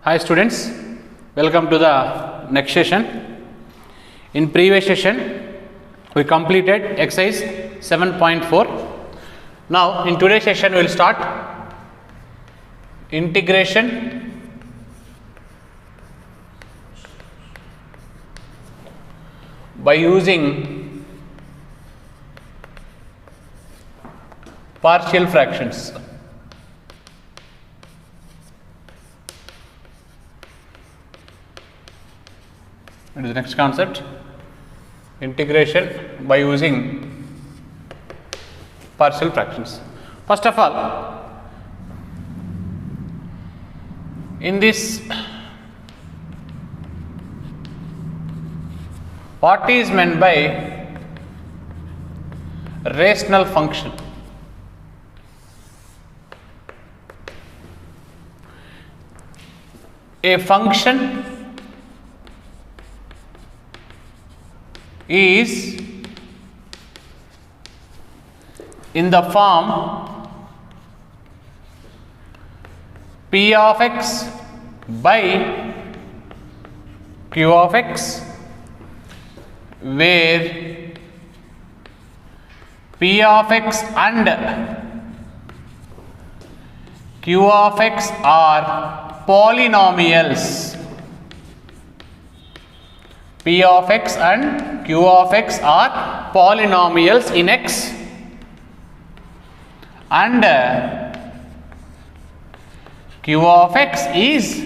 Hi students, welcome to the next session. In previous session we completed exercise 7.4. Now in today's session we will start integration by using partial fractions. What is the next concept? Integration by using partial fractions. First of all, in this, what is meant by rational function? A function is in the form p of x by q of x, where p of x and q of x are polynomials. P of x and q of x are polynomials in x, and q of x is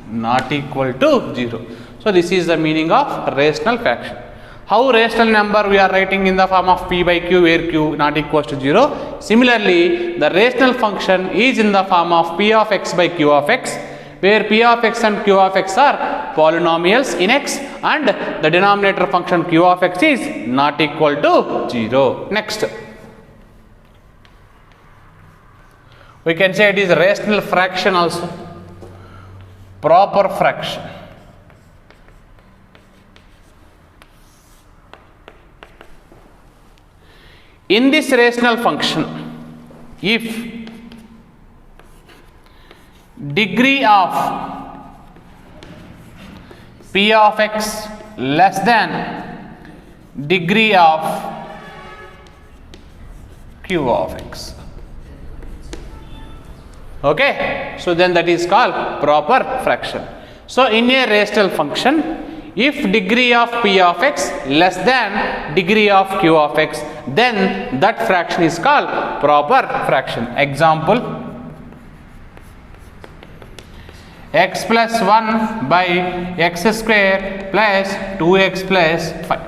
not equal to 0. So this is the meaning of rational fraction. How rational number we are writing in the form of p by q, where q not equals to 0. Similarly, the rational function is in the form of p of x by q of x, where p of x and q of x are polynomials in x, and the denominator function q of x is not equal to 0. Next, we can say it is rational fraction also, proper fraction. In this rational function, if degree of p of x less than degree of q of x, okay, so then that is called proper fraction. So in a rational function, if degree of p of x less than degree of q of x, then that fraction is called proper fraction. Example, x plus 1 by x square plus 2x plus 5.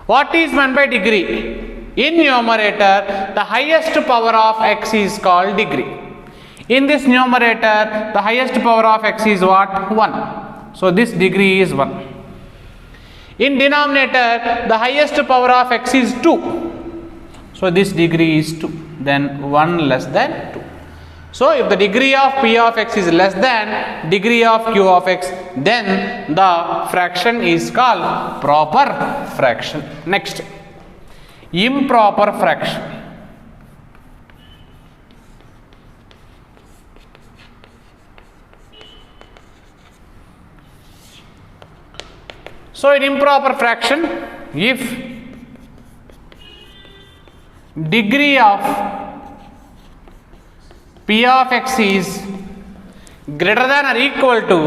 What is meant by degree? In numerator, the highest power of x is called degree. In this numerator, the highest power of x is what? 1. So this degree is 1. In denominator, the highest power of x is 2. So this degree is 2. Then 1 less than 2. So if the degree of p of x is less than degree of q of x, then the fraction is called proper fraction. Next, improper fraction. So in improper fraction, if degree of p of x is greater than or equal to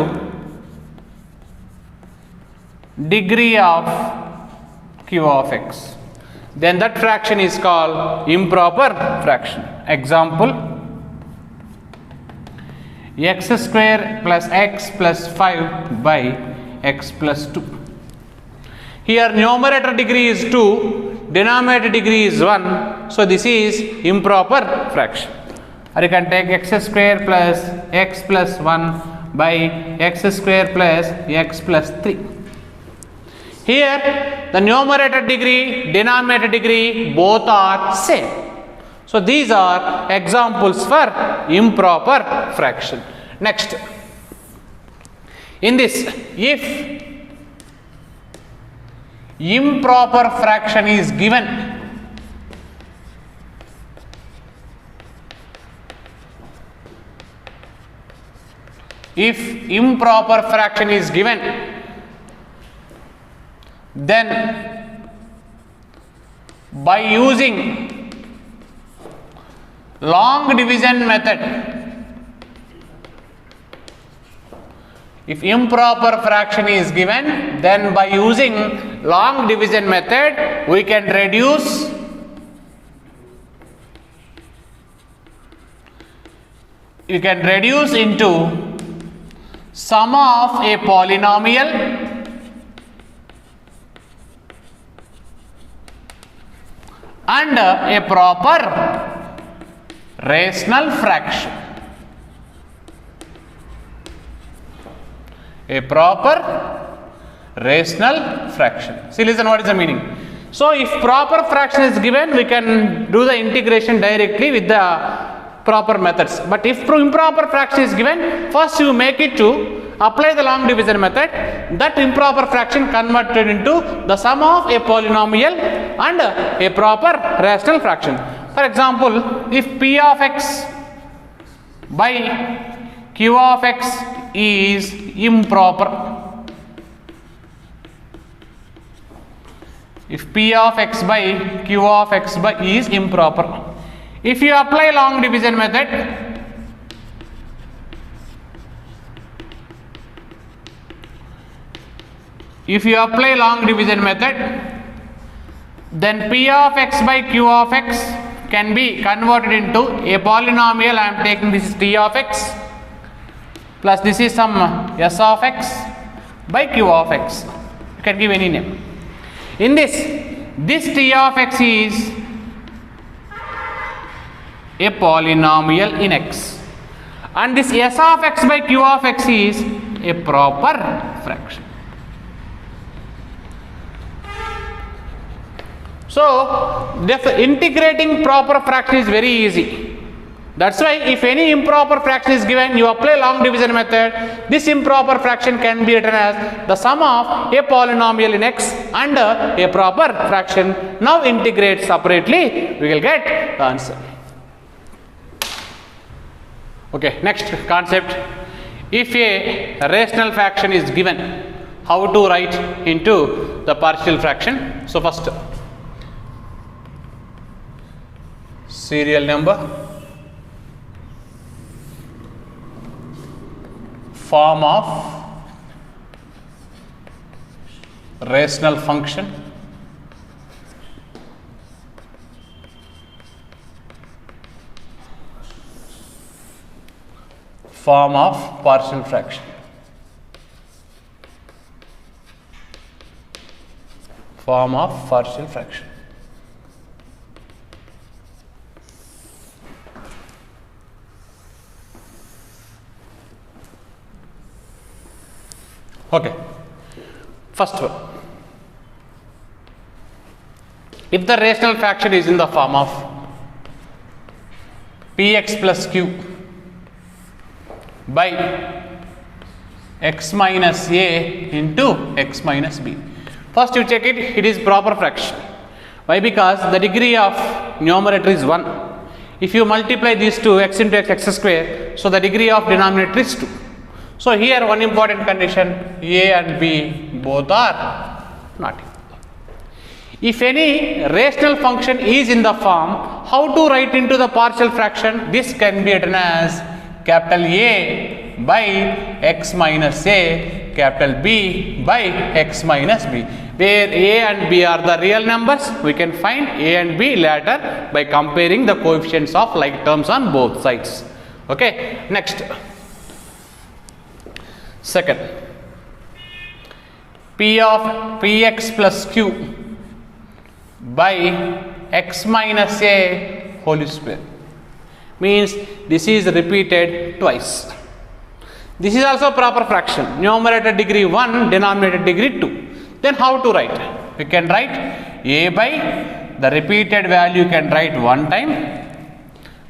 degree of q of x, then that fraction is called improper fraction. Example, x square plus x plus 5 by x plus 2. Here numerator degree is 2, denominator degree is 1, so this is improper fraction. Or you can take x square plus x plus 1 by x square plus x plus 3. Here the numerator degree, denominator degree both are same. So these are examples for improper fraction. Next, in this, if improper fraction is given, if improper fraction is given, then by using long division method, if improper fraction is given, then by using long division method we can reduce into sum of a polynomial and a proper rational fraction. A proper rational fraction. See, listen, what is the meaning? So, if proper fraction is given, we can do the integration directly with the proper methods. But if improper fraction is given, first you make it to apply the long division method. That improper fraction converted into the sum of a polynomial and a proper rational fraction. For example, if P of x by Q of x is improper, if P of x by Q of x by is improper, if you apply long division method, then P of x by Q of x can be converted into a polynomial. I am taking this is T of x plus this is some S of x by Q of x. You can give any name. In this T of x is a polynomial in x, and this S of x by Q of x is a proper fraction. So, integrating proper fraction is very easy. That's why if any improper fraction is given, you apply long division method. This improper fraction can be written as the sum of a polynomial in x and a proper fraction. Now integrate separately, we will get the answer. Okay, next concept. If a rational fraction is given, how to write into the partial fraction? So first, serial number, form of rational function, form of partial fraction. Form of partial fraction. Okay, first one, if the rational fraction is in the form of px plus q by x minus a into x minus b, first you check it, it is proper fraction. Why? Because the degree of numerator is 1. If you multiply these two, x into x, x square, so the degree of denominator is 2. So here one important condition, a and b both are not equal. If any rational function is in the form, how to write into the partial fraction? This can be written as capital A by x minus a, capital B by x minus b, where a and b are the real numbers. We can find a and b later by comparing the coefficients of like terms on both sides. Okay, next. Second, P of Px plus Q by x minus a whole square, means this is repeated twice. This is also proper fraction, numerator degree 1, denominator degree 2. Then how to write? We can write a by the repeated value, you can write one time,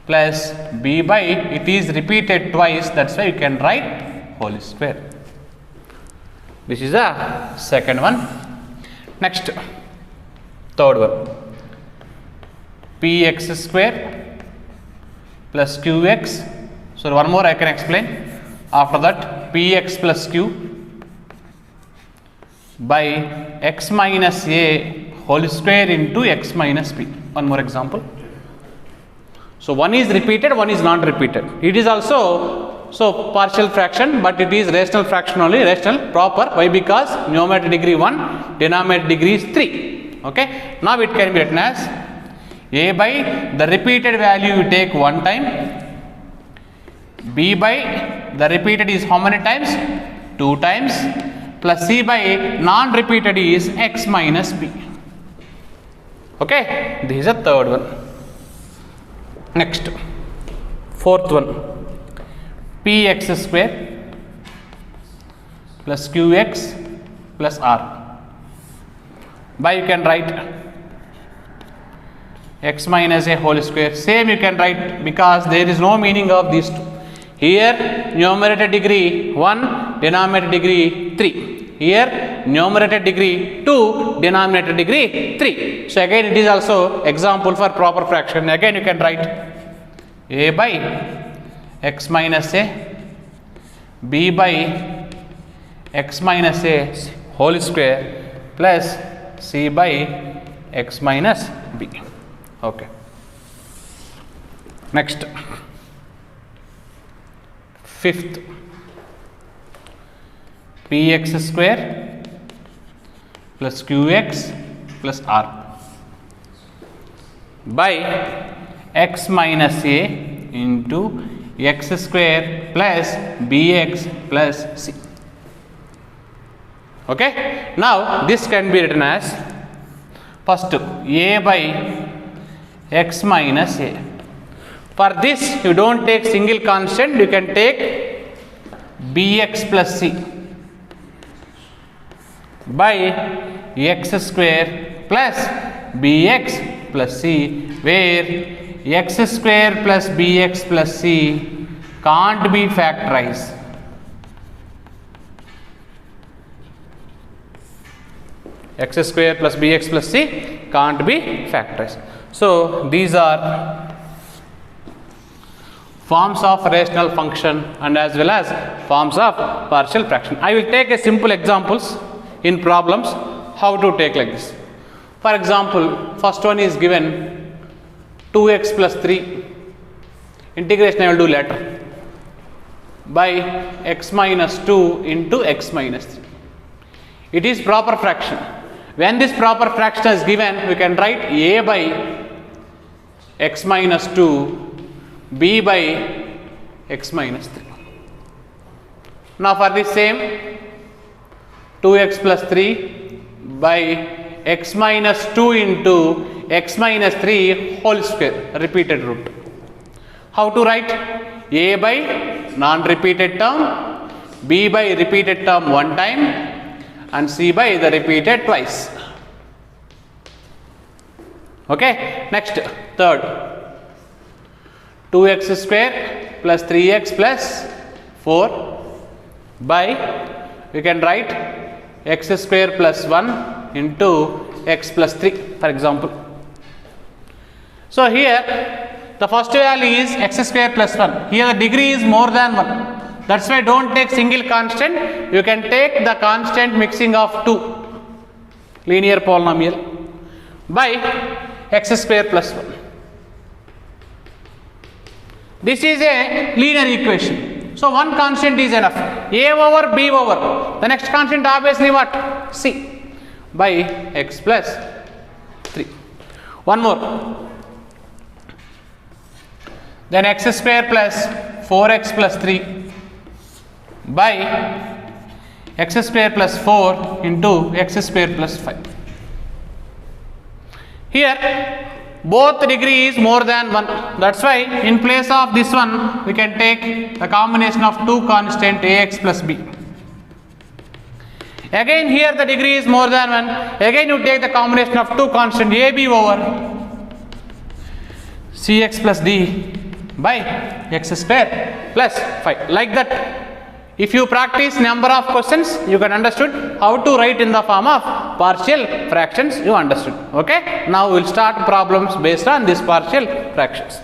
plus b by it is repeated twice, that's why you can write whole square. This is the second one. Next, third one, px square plus qx. So one more I can explain. After that, px plus q by x minus a whole square into x minus p. One more example. So one is repeated, one is not repeated. It is also partial fraction, but it is rational fraction only, rational proper. Why? Because numerator degree 1, denominator degree is 3. Okay. Now it can be written as a by the repeated value you take one time, b by the repeated is how many times? 2 times, plus c by non-repeated is x minus b. Okay. This is the third one. Next, fourth one, px square plus qx plus r. By you can write x minus a whole square. Same you can write because there is no meaning of these two. Here numerator degree 1, denominator degree 3. Here numerator degree 2, denominator degree 3. So again it is also example for proper fraction. Again you can write a by x minus a, b by x minus a whole square plus c by x minus b. Okay. Next, fifth, px square plus qx plus r by x minus a into x square plus bx plus c. Okay. Now this can be written as first a by x minus a. For this you don't take single constant, you can take bx plus c by x square plus bx plus c, where x square plus bx plus c can't be factorized. X square plus bx plus c can't be factorized. So these are forms of rational function and as well as forms of partial fraction. I will take a simple examples in problems how to take like this. For example, first one is given 2x plus 3, integration I will do later, by x minus 2 into x minus 3. It is proper fraction. When this proper fraction is given, we can write a by x minus 2, b by x minus 3. Now for the same, 2x plus 3 by x minus 2 into x minus 3 whole square, repeated root. How to write? A by non-repeated term, b by repeated term one time, and c by the repeated twice. Okay. Next, third, 2x square plus 3x plus 4 by, we can write x square plus 1 into x plus 3, for example. So here the first value is x square plus 1. Here the degree is more than 1. That's why don't take single constant. You can take the constant mixing of 2 linear polynomial by x square plus 1. This is a linear equation. So one constant is enough. A over b over. The next constant obviously what? C by x plus 3. One more. Then x square plus 4x plus 3 by x square plus 4 into x square plus 5. Here both degree is more than 1. That's why in place of this one we can take the combination of two constant ax plus b. Again here the degree is more than 1. Again you take the combination of two constant ab over cx plus d by x square plus 5. Like that, if you practice number of questions, you can understood how to write in the form of partial fractions. You understood. Okay. Now we will start problems based on these partial fractions.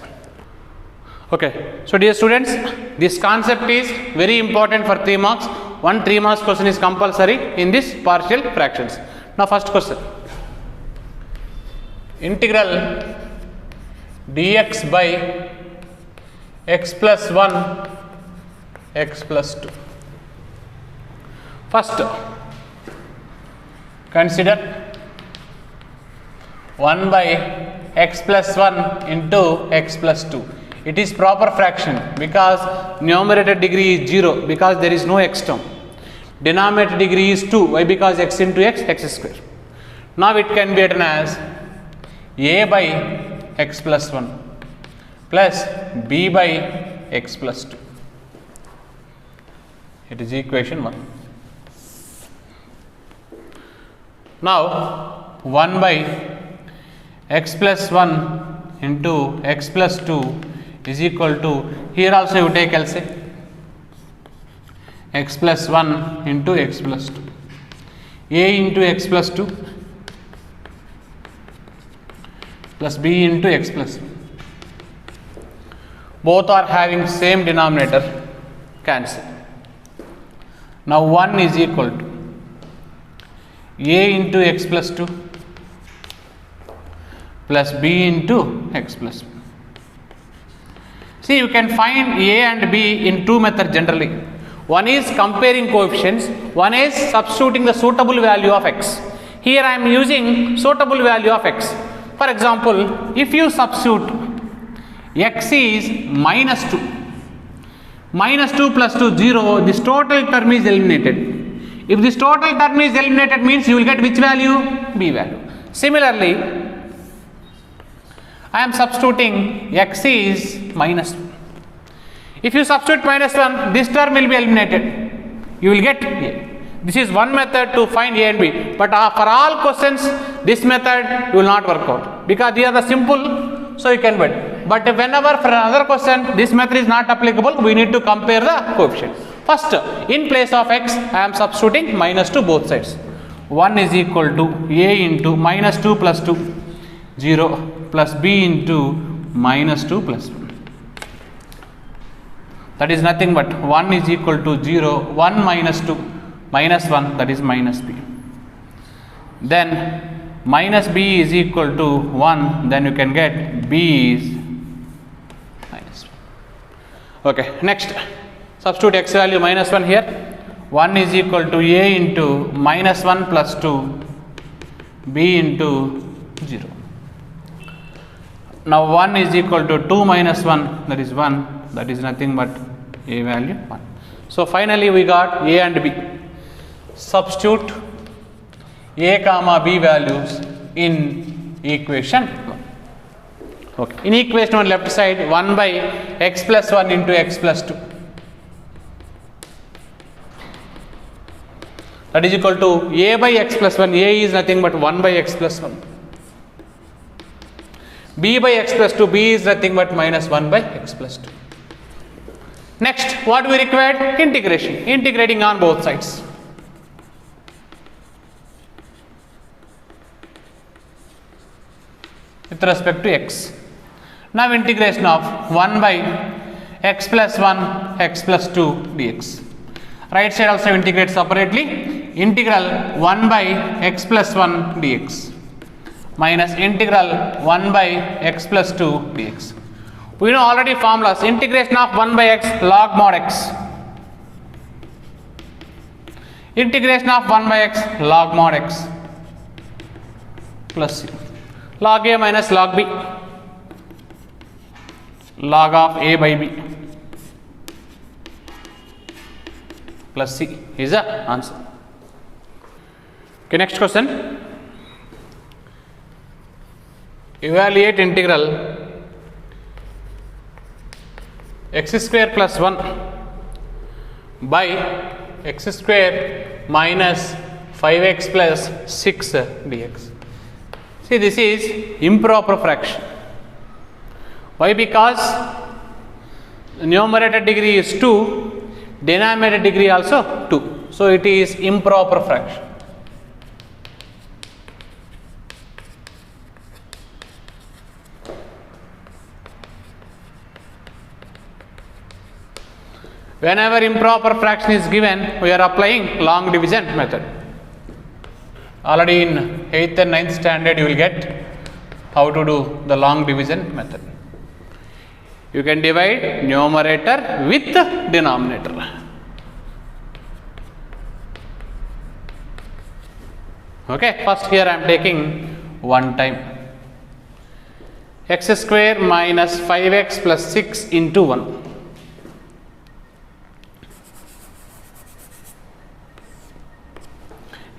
Okay, so dear students, this concept is very important for 3 marks. One 3 marks question is compulsory in this partial fractions. Now first question, integral dx by x plus 1 x plus 2. First, consider 1 by x plus 1 into x plus 2. It is proper fraction because numerator degree is 0 because there is no x term. Denominator degree is 2. Why? Because x into x, x square. Now it can be written as a by x plus 1 plus b by x plus 2. It is equation 1. Now 1 by x plus 1 into x plus 2 is equal to, here also you take LCM, x plus 1 into x plus 2, a into x plus 2 plus b into x plus 2. Both are having same denominator, cancel. Now 1 is equal to a into x plus 2 plus b into x plus 2. See, you can find a and b in two methods generally. One is comparing coefficients, one is substituting the suitable value of x. Here I am using suitable value of x. For example, if you substitute x is minus 2, minus 2 plus 2 0, this total term is eliminated. If this total term is eliminated means you will get which value? B value. Similarly, I am substituting x is minus 2. If you substitute minus 1, this term will be eliminated. You will get a. This is one method to find a and b. But for all questions, this method will not work out because they are the simple, so you can wait. But whenever for another question, this method is not applicable, we need to compare the coefficient. First, in place of x, I am substituting minus to both sides. 1 is equal to a into minus 2 plus 2, 0 plus b into minus 2 plus 1. That is nothing but 1 is equal to 0, 1 minus 2, minus 1, that is minus b. Then minus b is equal to 1, then you can get b is minus 1. Okay, next, substitute x value minus 1 here. 1 is equal to a into minus 1 plus 2, b into 0. Now 1 is equal to 2 minus 1, that is 1, that is nothing but a value 1. So finally we got a and b. Substitute a comma b values in equation 1. Okay. In equation 1 left side, 1 by x plus 1 into x plus 2. That is equal to a by x plus 1. A is nothing but 1 by x plus 1. b by x plus 2, b is nothing but minus 1 by x plus 2. Next, what we required? Integration. Integrating on both sides. With respect to x. Now integration of 1 by x plus 1 x plus 2 dx. Right side also integrate separately. Integral 1 by x plus 1 dx minus integral 1 by x plus 2 dx. We know already formulas. Integration of 1 by x log mod x. Integration of 1 by x log mod x plus c. Log a minus log b. Log of a by b plus c is the answer. Okay, next question. Evaluate integral x square plus 1 by x square minus 5x plus 6 dx. See, this is improper fraction. Why? Because numerator degree is 2, denominator degree also 2. So it is improper fraction. Whenever improper fraction is given, we are applying long division method. Already in 8th and 9th standard you will get how to do the long division method. You can divide numerator with denominator. Okay, first here I am taking one time. X square minus 5x plus 6 into 1.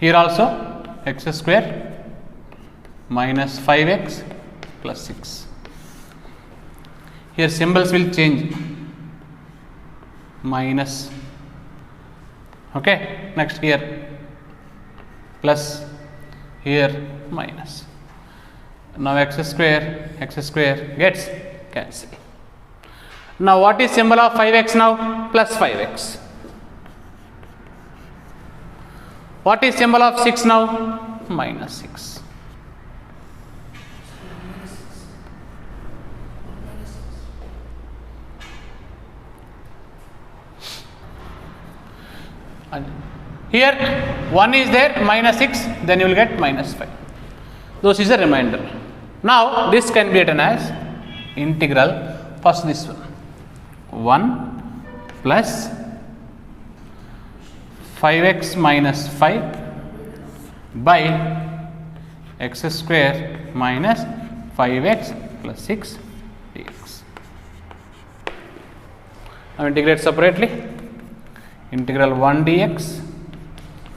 Here also x square minus 5x plus 6. Here symbols will change, minus. Okay, next here plus, here minus. Now x square gets cancelled. Now what is symbol of 5x now? Plus 5x. What is symbol of 6 now? Minus 6. And here 1 is there, minus 6, then you will get minus 5. Those is a remainder. Now this can be written as integral, first this one, 1 plus 5x minus 5 by x square minus 5x plus 6 dx. Now integrate separately. Integral 1 dx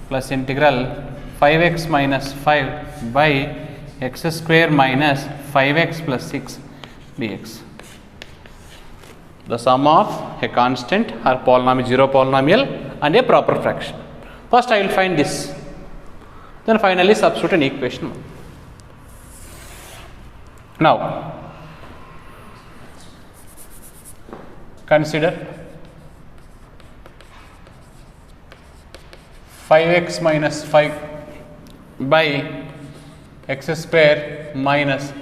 plus integral 5x minus 5 by x square minus 5x plus 6 dx. The sum of a constant or polynomial, zero polynomial and a proper fraction. First I will find this, then finally substitute an equation. Now consider 5x minus 5 by x square minus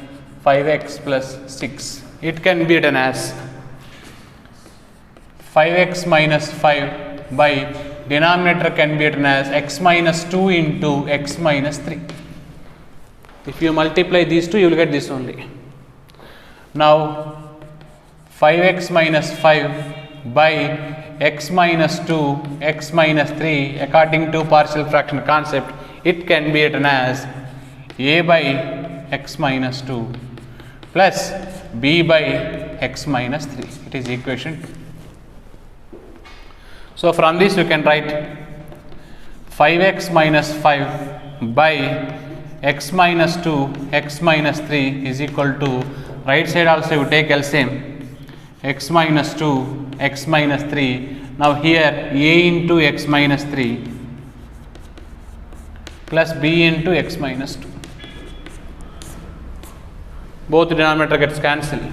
5x plus 6. It can be written as 5x minus 5 by denominator can be written as x minus 2 into x minus 3. If you multiply these two, you will get this only. Now 5x minus 5 by x minus 2 x minus 3, according to partial fraction concept, it can be written as a by x minus 2 plus b by x minus 3. It is equation 2. So from this you can write 5x minus 5 by x minus 2 x minus 3 is equal to, right side also you take LCM, x minus 2 x minus 3. Now here a into x minus 3 plus b into x minus 2. Both denominator gets cancelled.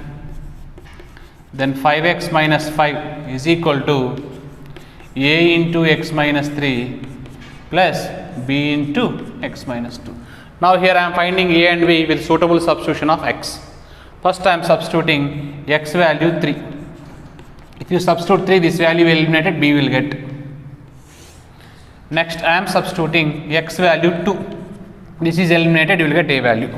Then 5x minus 5 is equal to a into x minus 3 plus b into x minus 2. Now here I am finding a and b with suitable substitution of x. First I am substituting x value 3. If you substitute 3, this value will eliminated, b will get. Next I am substituting x value 2. This is eliminated, you will get a value.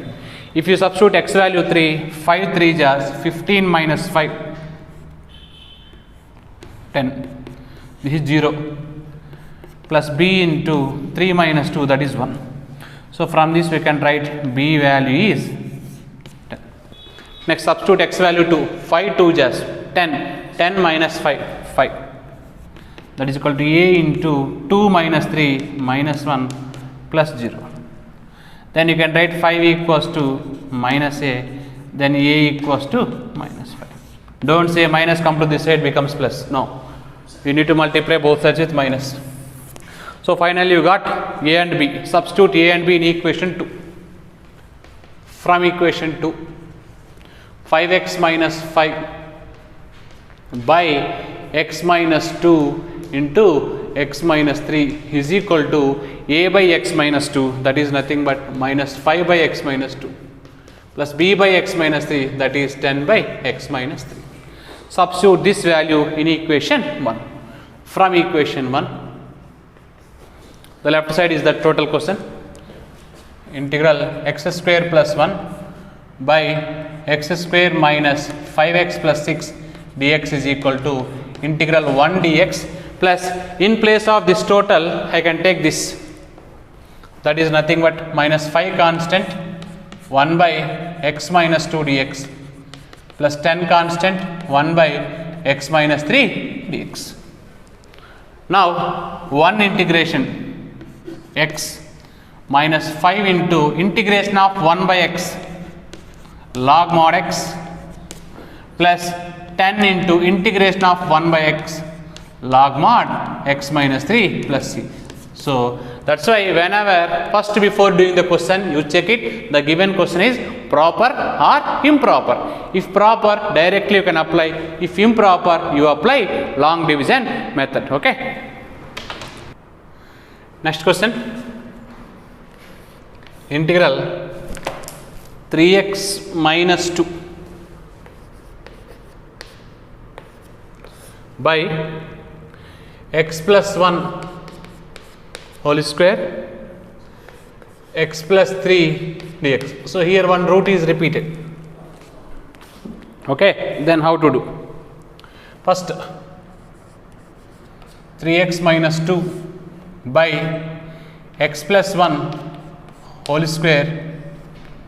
If you substitute x value 3, 5 3 is 15 minus 5, 10. This is 0 plus b into 3 minus 2, that is 1. So from this we can write b value is 10. Next substitute x value 2, 5 2 is 10, 10 minus 5, 5. That is equal to a into 2 minus 3 minus 1 plus 0. Then you can write 5 equals to minus a, then a equals to minus 5. Don't say minus come to this side becomes plus, no. You need to multiply both sides with minus. So finally you got a and b. Substitute a and b in equation 2. From equation 2, 5x minus 5 by x minus 2 into x minus 3 is equal to a by x minus 2, that is nothing but minus 5 by x minus 2 plus b by x minus 3, that is 10 by x minus 3. Substitute this value in equation 1. from equation 1. The left side is the total question. Integral x square plus 1 by x square minus 5x plus 6 dx is equal to integral 1 dx plus, in place of this total I can take this, that is nothing but minus 5 constant 1 by x minus 2 dx plus 10 constant 1 by x minus 3 dx. Now 1 integration x minus 5 into integration of 1 by x log mod x plus 10 into integration of 1 by x log mod x minus 3 plus c. So that's why whenever first before doing the question you check it, the given question is proper or improper. If proper, directly you can apply. If improper, you apply long division method. Okay. Next question. Integral 3x minus 2 by x plus 1 whole square x plus 3 dx. So here one root is repeated. Okay, then how to do? First 3x minus 2 by x plus 1 whole square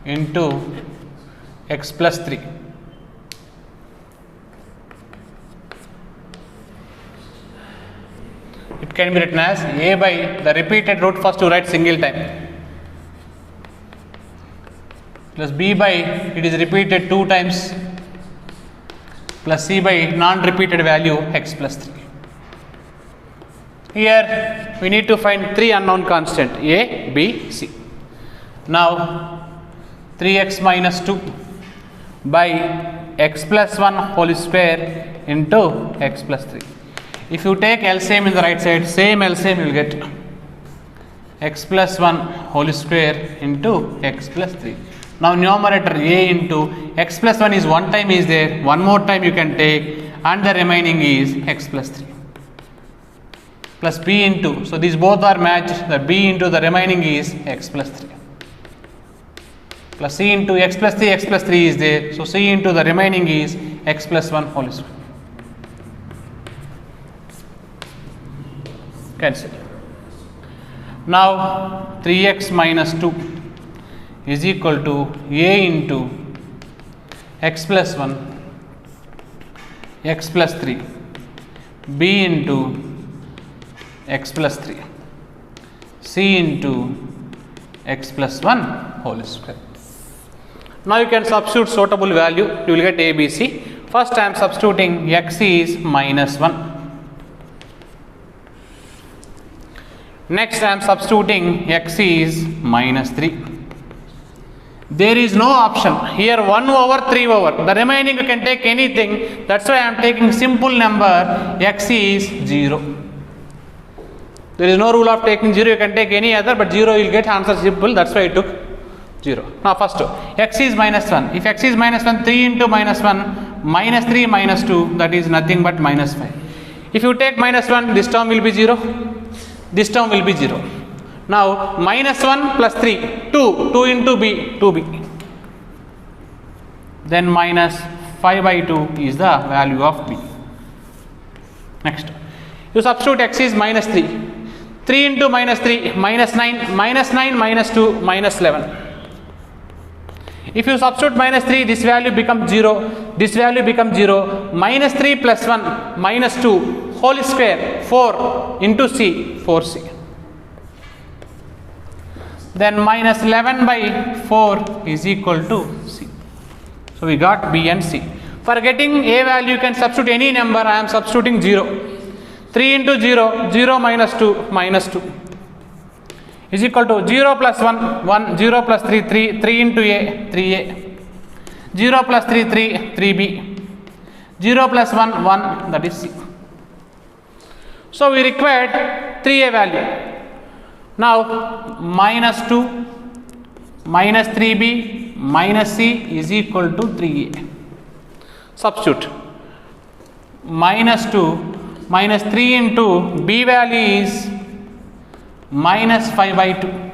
into x plus 3. It can be written as a by the repeated root, first to write single time, plus b by it is repeated 2 times, plus c by non-repeated value x plus 3. Here we need to find 3 unknown constant a, b, c. Now 3x minus 2 by x plus 1 whole square into x plus 3. If you take LCM in the right side, same LCM you will get x plus 1 whole square into x plus 3. Now numerator a into x plus 1 is one time is there, one more time you can take, and the remaining is x plus 3 plus b into, so these both are matched, the b into the remaining is x plus 3 plus c into x plus 3 is there, so c into the remaining is x plus 1 whole square. Cancel. Now 3x minus 2 is equal to a into x plus 1 x plus 3 b into x plus 3 c into x plus 1 whole square. Now you can substitute suitable value, you will get a, b, c. First I am substituting x is minus 1. Next I am substituting x is minus 3. There is no option here, 1 over 3 over, the remaining you can take anything, that's why I am taking simple number, x is 0. There is no rule of taking 0, you can take any other, but 0 you will get answer simple, that's why I took 0. Now first x is minus 1, if x is minus 1, 3 into minus 1, minus 3 minus 2, that is nothing but minus 5. If you take minus 1, this term will be 0, this term will be 0. Now minus 1 plus 3, 2 into b, 2b. Then minus 5 by 2 is the value of b. Next, you substitute x is minus 3. 3 into minus 3, minus 9, minus 2, minus 11. If you substitute minus 3, this value becomes 0, this value becomes 0, minus 3 plus 1, minus 2, whole square, 4 into c, 4c. Then minus 11 by 4 is equal to c. So we got b and c. For getting a value, you can substitute any number, I am substituting 0. 3 into 0, 0 minus 2, minus 2 is equal to 0 plus 1, 1, 0 plus 3, 3, 3 into a, 3a, 0 plus 3, 3, 3b, 0 plus 1, 1, that is c. So we required 3a value. Now minus 2, minus 3b, minus c is equal to 3a. Substitute minus 2 minus 3 into B value is minus 5 by 2.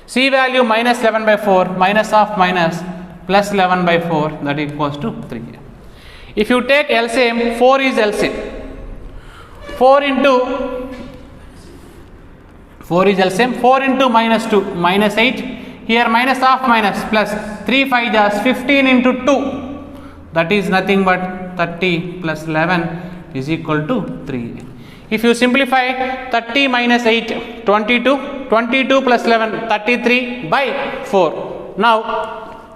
C value minus 11 by 4, minus of minus plus 11 by 4, that equals to 3. If you take LCM, 4 is LCM. 4 into minus 2, minus 8. Here minus of minus plus 3 5 is 15 into 2. That is nothing but 30 plus 11 is equal to 3. If you simplify 30 minus 8, 22, 22 plus 11, 33 by 4. Now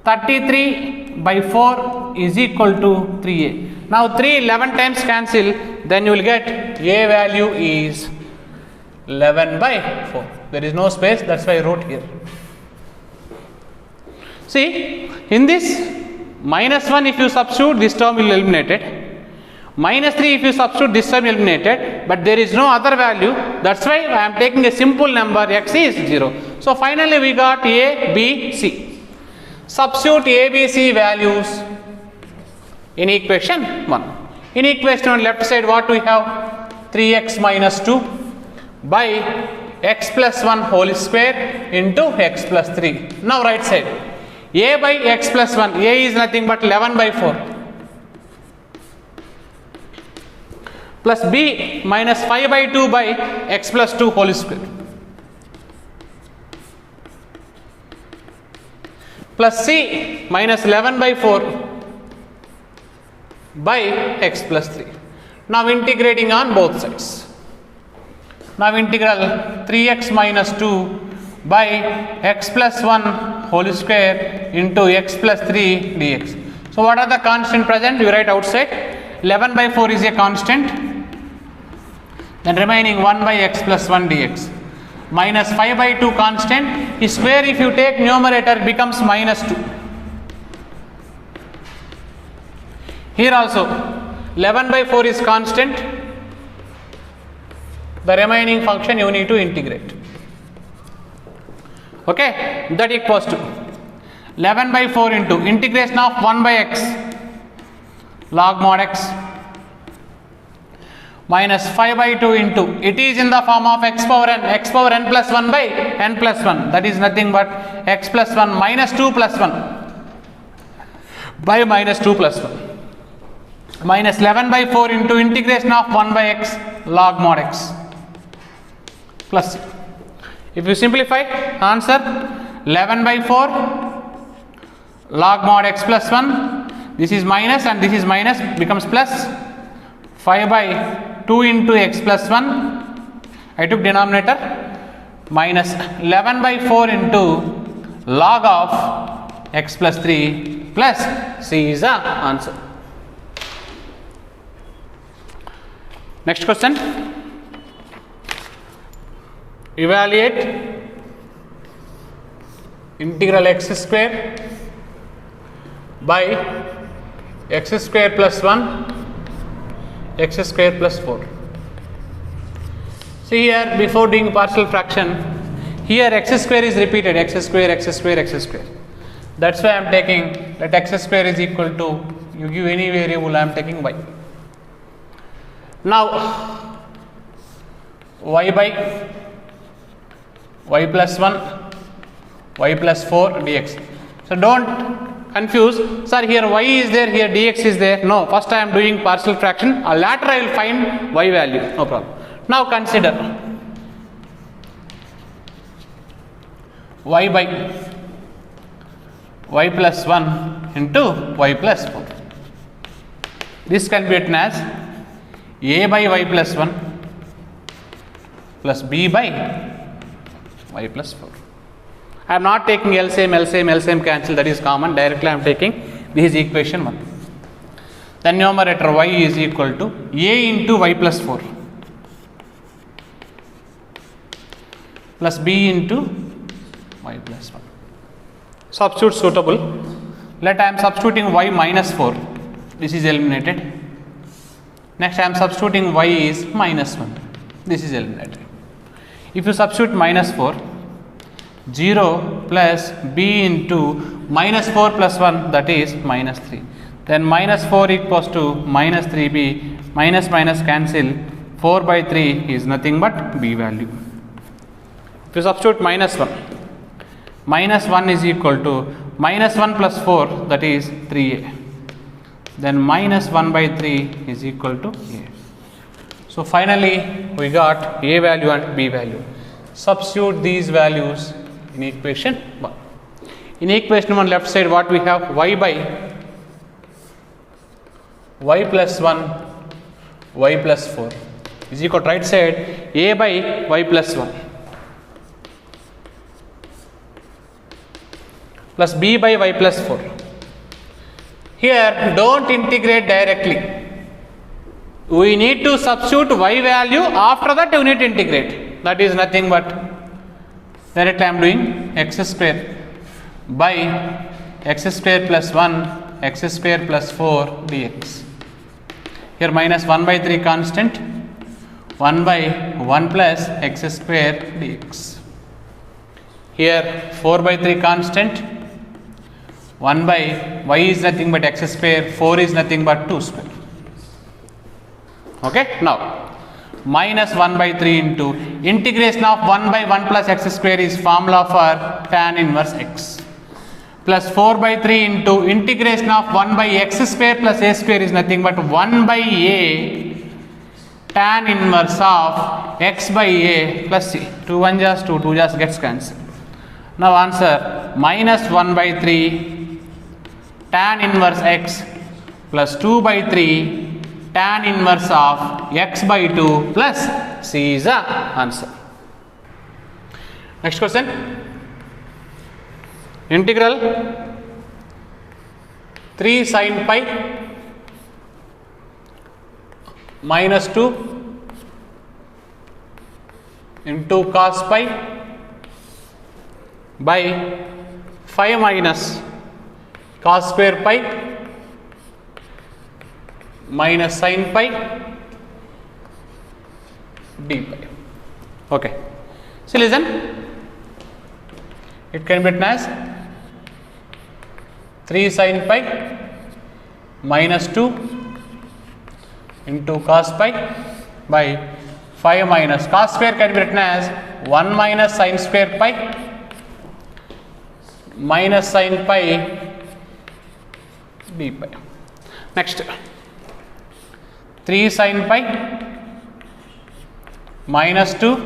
33 by 4 is equal to 3a. Now 3 11 times cancel, then you will get a value is 11 by 4. There is no space, that's why I wrote here. See, in this minus 1 if you substitute, this term will eliminate it. Minus 3 if you substitute, this term eliminated, but there is no other value. That's why I am taking a simple number, x is 0. So finally we got a, b, c. Substitute a, b, c values in equation 1. In equation 1 left side what we have? 3x minus 2 by x plus 1 whole square into x plus 3. Now right side, a by x plus 1, a is nothing but 11 by 4. Plus b minus 5 by 2 by x plus 2 whole square. Plus c minus 11 by 4 by x plus 3. Now integrating on both sides. Now integral 3x minus 2 by x plus 1 whole square into x plus 3 dx. So what are the constant present? You write outside. 11 by 4 is a constant. Then remaining 1 by x plus 1 dx. Minus 5 by 2 constant. Is square if you take numerator becomes minus 2. Here also 11 by 4 is constant. The remaining function you need to integrate. Okay, that equals to 11 by 4 into integration of 1 by x log mod x minus 5 by 2 into, it is in the form of x power n plus 1 by n plus 1, that is nothing but x plus 1 minus 2 plus 1 by minus 2 plus 1 minus 11 by 4 into integration of 1 by x log mod x plus c. If you simplify, answer 11 by 4 log mod x plus 1, this is minus and this is minus, becomes plus 5 by 2 into x plus 1, I took denominator, minus 11 by 4 into log of x plus 3 plus c is the answer. Next question. Evaluate integral x square by x square plus 1 x square plus 4. See here, before doing partial fraction, here x square is repeated, x square, x square, x square. That's why I am taking that x square is equal to, you give any variable, I am taking y. Now y by y plus 1 y plus 4 dx. So don't confuse, sir, here y is there, here dx is there. No, first I am doing partial fraction, later I will find y value, no problem. Now consider y by y plus 1 into y plus 4. This can be written as a by y plus 1 plus b by y plus 4. I am not taking LCM cancel, that is common. Directly I am taking, this is equation 1. The numerator y is equal to a into y plus 4 plus b into y plus 1. Substitute suitable. Let I am substituting y minus 4. This is eliminated. Next I am substituting y is minus 1. This is eliminated. If you substitute minus 4, 0 plus b into minus 4 plus 1, that is minus 3. Then minus 4 equals to minus 3b minus minus cancel, 4 by 3 is nothing but b value. If you substitute minus 1 is equal to minus 1 plus 4, that is 3a. Then minus 1 by 3 is equal to a. So finally we got a value and b value. Substitute these values in equation 1. In equation 1 left side what we have? Y by y plus 1 y plus 4 is equal to right side a by y plus 1 plus b by y plus 4. Here don't integrate directly. We need to substitute y value, after that you need to integrate. That is nothing but directly I am doing x square by x square plus 1 x square plus 4 dx. Here minus 1 by 3 constant, 1 by 1 plus x square dx. Here 4 by 3 constant, 1 by y is nothing but x square, 4 is nothing but 2 square. Okay. Now minus 1 by 3 into integration of 1 by 1 plus x square is formula for tan inverse x, plus 4 by 3 into integration of 1 by x square plus a square is nothing but 1 by a tan inverse of x by a plus c. 2 1 just 2, 2 just gets cancelled. Now answer minus 1 by 3 tan inverse x plus 2 by 3 tan inverse of x by 2 plus c is the answer. Next question. Integral 3 sin pi minus 2 into cos pi by 5 minus cos square pi minus sin pi d pi. Okay. So listen, it can be written as 3 sin pi minus 2 into cos pi by 5 minus cos square can be written as 1 minus sin square pi minus sin pi d pi. Next 3 sin pi minus 2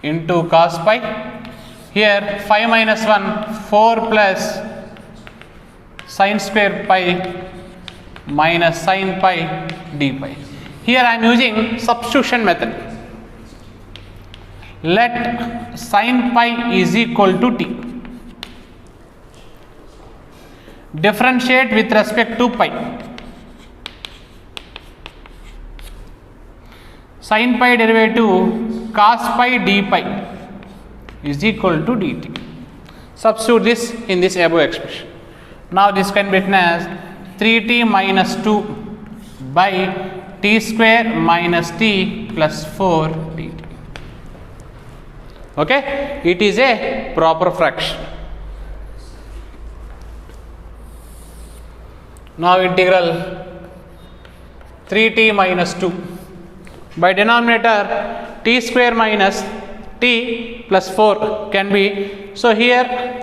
into cos pi. Here 5 minus 1 4 plus sin square pi minus sin pi d pi. Here I am using substitution method. Let sin pi is equal to t. Differentiate with respect to pi. Sin pi derivative cos pi d pi is equal to dt. Substitute this in this above expression. Now this can be written as 3t minus 2 by t square minus t plus 4 dt. Okay, it is a proper fraction. Now integral 3t minus 2 by denominator t square minus t plus 4 can be. So here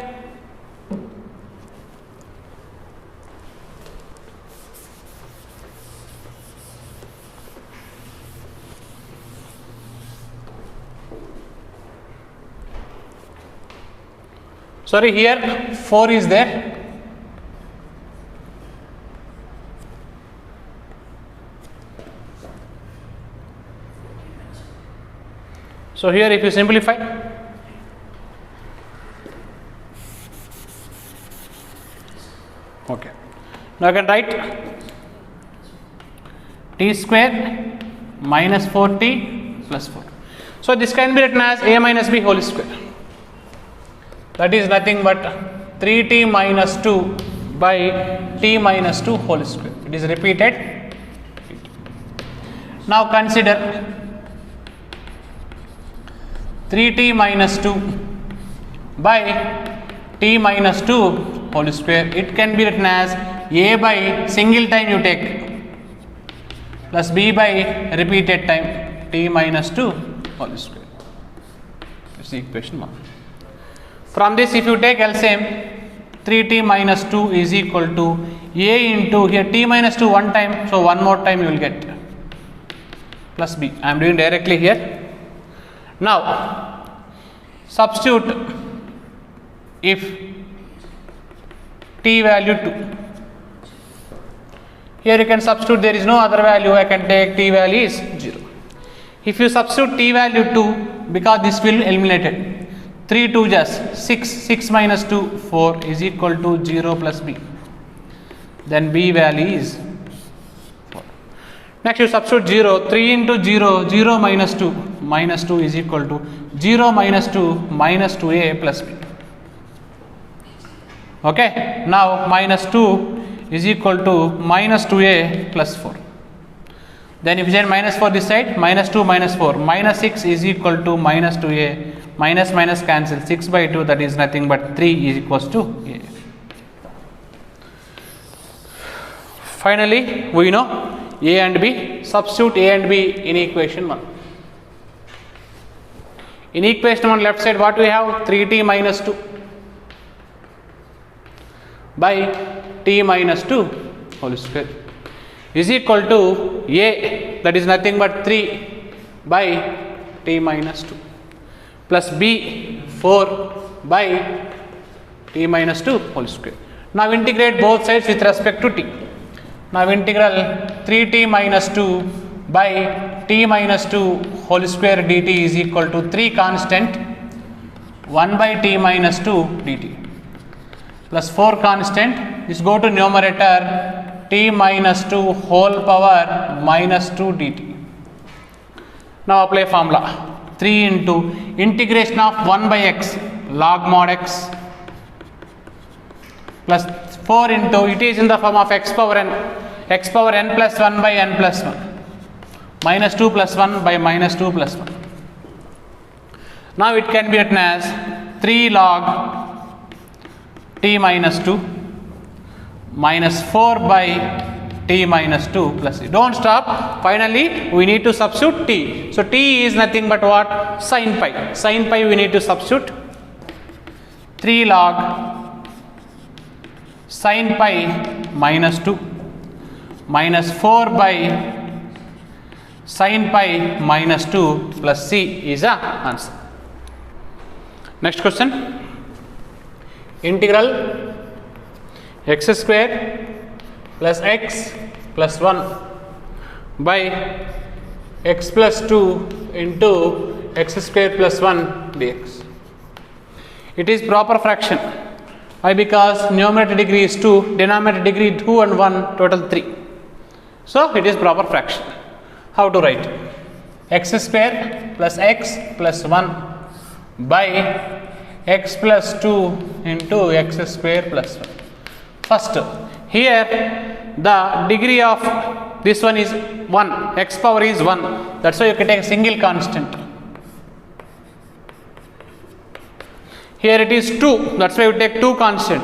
here 4 is there. So here if you simplify, okay, now I can write t square minus 4t plus 4. So this can be written as a minus b whole square. That is nothing but 3t minus 2 by t minus 2 whole square. It is repeated. Now consider 3t minus 2 by t minus 2 whole square. It can be written as a by single time you take plus b by repeated time t minus 2 whole square. This is equation 1. From this, if you take LCM, 3t minus 2 is equal to a into here t minus 2 one time, so one more time you will get plus b. I am doing directly here. Now substitute if t value 2. Here you can substitute, there is no other value, I can take t value is 0. If you substitute t value 2, because this will eliminate it, 3 2 just 6, 6 minus 2 4 is equal to 0 plus b. Then b value is 4. Next you substitute 0, 3 into 0, 0 minus 2 is equal to 0 minus 2 minus 2a plus b. Okay, now minus 2 is equal to minus 2a plus 4. Then if you send minus 4 this side, minus 2 minus 4, minus 6 is equal to minus 2a, minus minus cancel, 6 by 2, that is nothing but 3 is equals to a. Finally, we know a and b, substitute a and b in equation 1. In equation 1 left side what we have, 3t minus 2 by t minus 2 whole square is equal to a, that is nothing but 3 by t minus 2 plus b 4 by t minus 2 whole square. Now integrate both sides with respect to t. Now integral 3t minus 2 by t minus 2 whole square dt is equal to 3 constant 1 by t minus 2 dt plus 4 constant, this go to numerator, t minus 2 whole power minus 2 dt. Now apply formula, 3 into integration of 1 by x log mod x plus 4 into, it is in the form of x power n plus 1 by n plus 1 minus 2 plus 1 by minus 2 plus 1. Now it can be written as 3 log t minus 2 minus 4 by t minus 2 plus c. Don't stop. Finally, we need to substitute t. So t is nothing but what? Sin pi. Sin pi we need to substitute 3 log sin pi minus 2 minus 4 by sin pi minus 2 plus c is the answer. Next question. Integral x square plus x plus 1 by x plus 2 into x square plus 1 dx. It is proper fraction. Why? Because numerator degree is 2, denominator degree 2 and 1, total 3. So it is proper fraction. How to write? X square plus x plus 1 by x plus 2 into x square plus 1. First, here the degree of this one is 1, x power is 1, that's why you can take a single constant. Here it is 2, that's why you take 2 constant,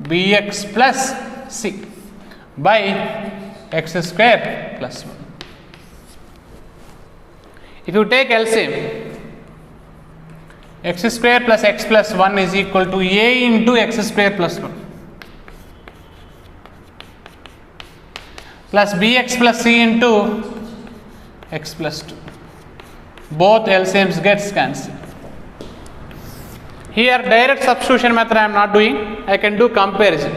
bx plus c by x square plus 1. If you take LCM, x square plus x plus 1 is equal to a into x square plus 1 plus bx plus c into x plus 2. Both LCMs gets cancelled. Here direct substitution method I am not doing, I can do comparison.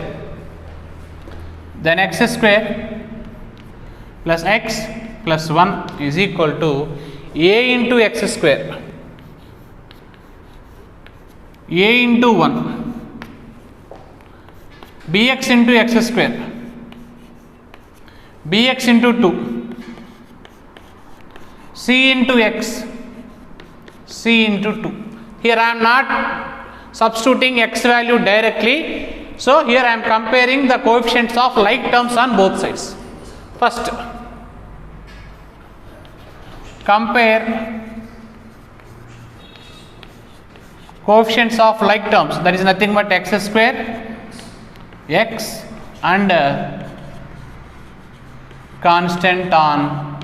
Then x square plus x plus 1 is equal to a into x square, a into 1, bx into x square, bx into 2, c into x, c into 2. Here I am not substituting x value directly, so here I am comparing the coefficients of like terms on both sides. First, compare coefficients of like terms, that is nothing but x square, x and constant on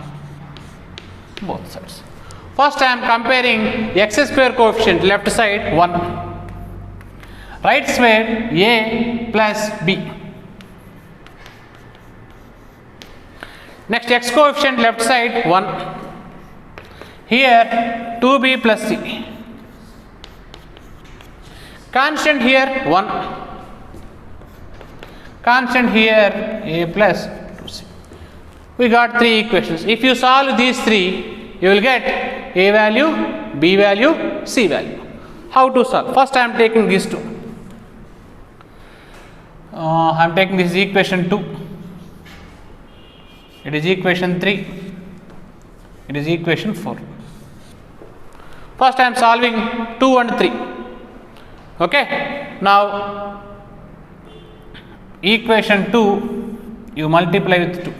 both sides. First I am comparing x square coefficient, left side 1, right side a plus b. Next x coefficient, left side 1, here 2b plus c. Constant here 1, constant here a plus 2c. We got 3 equations. If you solve these 3, you will get a value, b value, c value. How to solve? First I am taking these 2. I am taking this equation 2. It is equation 3. It is equation 4. First I am solving 2 and 3. Okay. Now equation 2 you multiply with 2.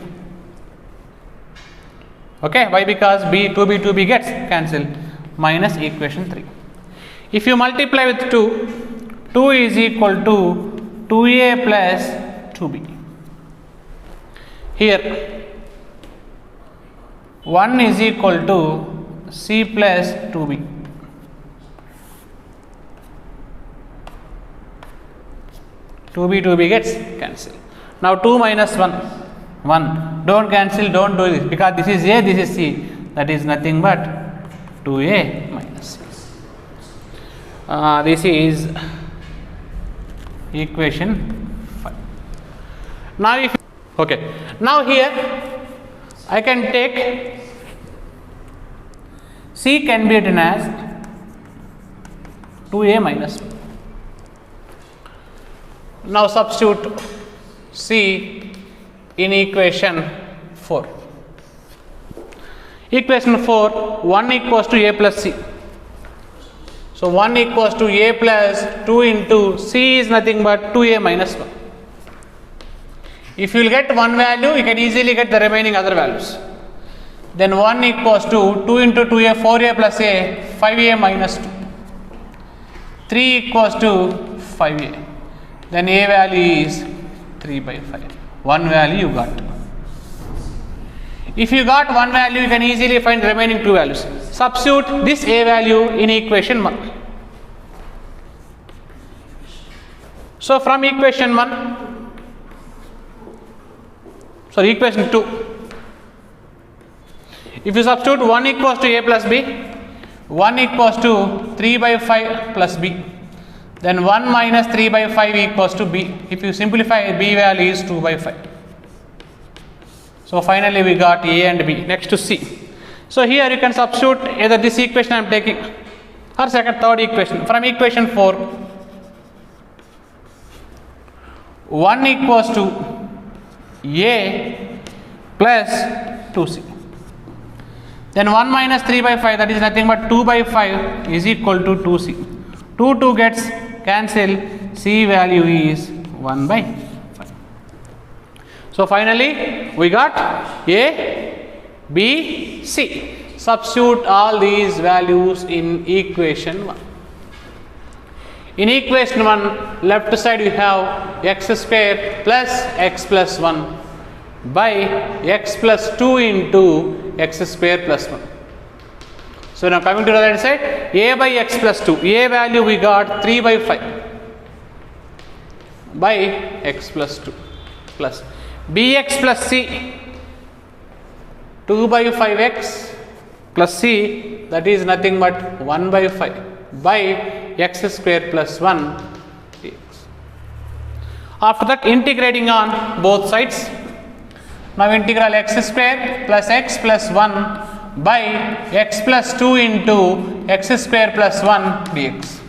Okay. Why? Because b 2b gets cancelled, minus equation 3. If you multiply with 2, 2 is equal to 2a plus 2b. Here 1 is equal to c plus 2b. Two b gets cancelled. Now 2 minus 1, 1. Don't cancel, don't do this, because this is a, this is c. That is nothing but 2a minus c. This is equation 5. Now if okay, now here I can take c can be written as 2a minus 1. Now substitute c in equation 4. Equation 4, 1 equals to a plus c. So 1 equals to a plus 2 into c is nothing but 2a minus 1. If you will get one value, you can easily get the remaining other values. Then 1 equals to 2 into 2a, 4a plus a, 5a minus 2. 3 equals to 5a. Then a value is 3 by 5. One value you got. If you got one value, you can easily find the remaining 2 values. Substitute this a value in equation 1. So from equation 2, if you substitute 1 equals to a plus b, 1 equals to 3 by 5 plus b, then 1 minus 3 by 5 equals to b. If you simplify, b value is 2 by 5. So finally we got a and b. Next to c. So here you can substitute either this equation I am taking or third equation. From equation 4, 1 equals to a plus 2c. Then 1 minus 3 by 5, that is nothing but 2 by 5 is equal to 2c. 2 gets cancelled, c value is 1 by 5. So finally we got a, b, c. Substitute all these values in equation 1. In equation 1, left side we have x square plus x plus 1 by x plus 2 into x square plus 1. So now coming to the right side, a by x plus 2, a value we got 3 by 5 by x plus 2 plus bx plus c, 2 by 5x plus c, that is nothing but 1 by 5 by x square plus 1 dx. After that, integrating on both sides. Now integral x square plus x plus 1 by x plus 2 into x square plus 1 dx.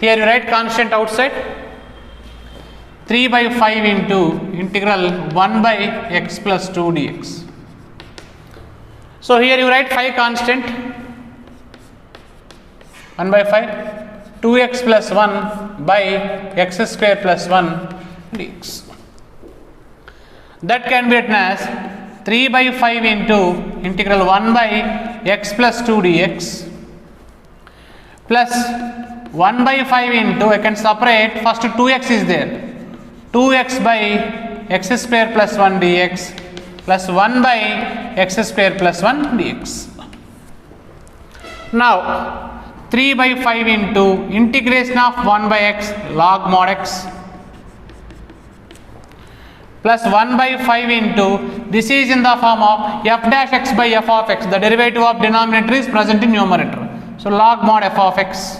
Here you write constant outside, 3 by 5 into integral 1 by x plus 2 dx. So here you write 5 constant, 1 by 5, 2x plus 1 by x square plus 1 dx. That can be written as 3 by 5 into integral 1 by x plus 2 dx plus 1 by 5 into, I can separate, first 2x is there, 2x by x square plus 1 dx plus 1 by x square plus 1 dx. Now 3 by 5 into integration of 1 by x log mod x plus 1 by 5 into, this is in the form of f dash x by f of x, the derivative of denominator is present in numerator. So log mod f of x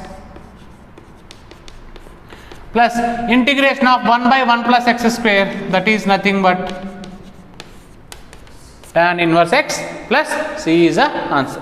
plus integration of 1 by 1 plus x square, that is nothing but tan inverse x plus c is the answer.